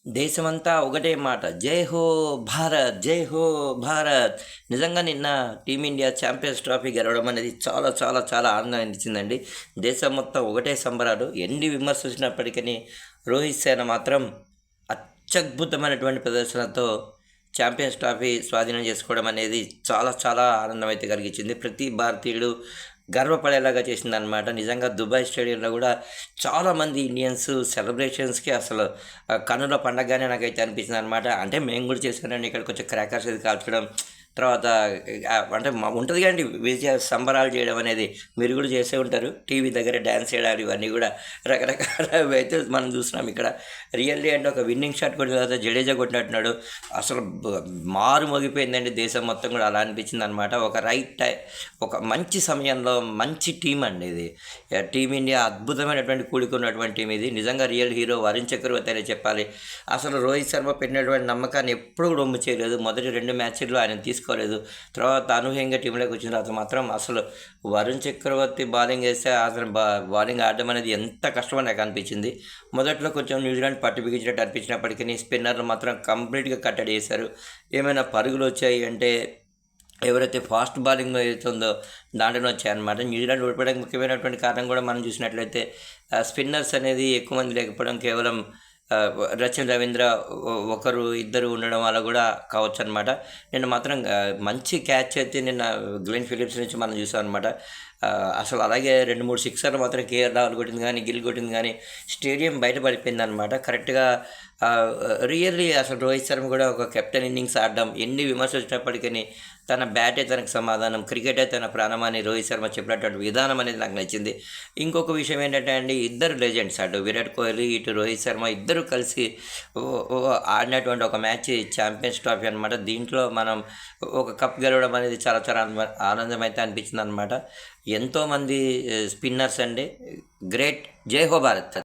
దేశమంతా ఒకటే మాట. జై హో భారత్! జై హో భారత్! నిజంగా నిన్న టీమిండియా ఛాంపియన్స్ ట్రోఫీ గెలవడం అనేది చాలా చాలా చాలా ఆనందాన్నిచ్చిందండి. దేశం మొత్తం ఒకటే సంబరాలు. ఎన్ని విమర్శలు వచ్చినప్పటికీ రోహిత్ సేన మాత్రం అత్యద్భుతమైనటువంటి ప్రదర్శనతో ఛాంపియన్స్ ట్రోఫీ స్వాధీనం చేసుకోవడం అనేది చాలా చాలా ఆనందం అయితే కలిగించింది. ప్రతి భారతీయుడు గర్వపడేలాగా చేసిందనమాట. నిజంగా దుబాయ్ స్టేడియంలో కూడా చాలామంది ఇండియన్స్ సెలబ్రేషన్స్‌కి అసలు కన్నుల పండగగానే నాకైతే అనిపించిందనమాట. అంటే మేము కూడా చేసానండి. ఇక్కడికి వచ్చి క్రాకర్స్ అది కాల్చడం, తర్వాత అంటే ఉంటది కదండీ విజయ సంబరాలు చేయడం అనేది. మీరు కూడా చేసే ఉంటారు. టీవీ దగ్గర డాన్స్ చేయడాలు ఇవన్నీ కూడా రకరకాలవి అయితే మనం చూస్తున్నాం ఇక్కడ. రియల్లీ అంటే ఒక విన్నింగ్ షాట్ కొట్టిన తర్వాత జడేజా కొట్టినట్టున్నాడు. అసలు మారు మోగిపోయిందండి దేశం మొత్తం కూడా. అలా అనిపించిందనమాట. ఒక ఒక మంచి సమయంలో మంచి టీం అండి ఇది. టీమిండియా అద్భుతమైనటువంటి కూడుకున్నటువంటి టీం ఇది. నిజంగా రియల్ హీరో వరుణ్ చక్రవర్తి అనే చెప్పాలి. అసలు రోహిత్ శర్మ పెట్టినటువంటి నమ్మకాన్ని ఎప్పుడు కూడా ఒమ్ము చేయలేదు. మొదటి 2 మ్యాచ్ల్లో ఆయన తీసుకోలేదు. తర్వాత అనూహ్యంగా టీంలోకి వచ్చిన తర్వాత మాత్రం అసలు వరుణ్ చక్రవర్తి బౌలింగ్ వేస్తే అతను బౌలింగ్ ఆడడం అనేది ఎంత కష్టమని నాకు అనిపించింది. మొదట్లో కొంచెం న్యూజిలాండ్ పట్టు బిగించినట్టు అనిపించినప్పటికీ స్పిన్నర్లు మాత్రం కంప్లీట్గా కట్టడి చేశారు. ఏమైనా పరుగులు వచ్చాయి అంటే ఎవరైతే ఫాస్ట్ బౌలింగ్ అవుతుందో దాంట్లోనే వచ్చాయన్నమాట. న్యూజిలాండ్ ఓడిపోవడానికి ముఖ్యమైనటువంటి కారణం కూడా మనం చూసినట్లయితే స్పిన్నర్స్ అనేది ఎక్కువ మంది లేకపోవడం, కేవలం రచిన్ రవీంద్ర ఒకరు ఇద్దరు ఉండడం వల్ల కూడా కావచ్చు అనమాట. నిన్న మాత్రం మంచి క్యాచ్ అయితే నిన్న గ్లెన్ ఫిలిప్స్ నుంచి మనం చూసాం అనమాట. అసలు అలాగే 2-3 సిక్సర్లు మాత్రం కేఎల్ రాహుల్ కొట్టింది కానీ, గిల్ కొట్టింది కానీ స్టేడియం బయట పడిపోయింది అనమాట. కరెక్ట్గా రియల్లీ అసలు రోహిత్ శర్మ కూడా ఒక కెప్టెన్ ఇన్నింగ్స్ ఆడడం, ఎన్ని విమర్శలు వచ్చినప్పటికీ తన బ్యాటే తనకు సమాధానం, క్రికెటే తన ప్రాణం అని రోహిత్ శర్మ చెప్పినటువంటి విధానం అనేది నాకు నచ్చింది. ఇంకొక విషయం ఏంటంటే అండి, ఇద్దరు లెజెండ్స్ అటు విరాట్ కోహ్లీ ఇటు రోహిత్ శర్మ ఇద్దరు కలిసి ఆడినటువంటి ఒక మ్యాచ్ ఛాంపియన్స్ ట్రోఫీ అనమాట. దీంట్లో మనం ఒక కప్ గెలవడం అనేది చాలా చాలా ఆనందం అయితే అనిపించింది అనమాట. ఎంతోమంది స్పిన్నర్స్ అండి, గ్రేట్. జై హో భారత్.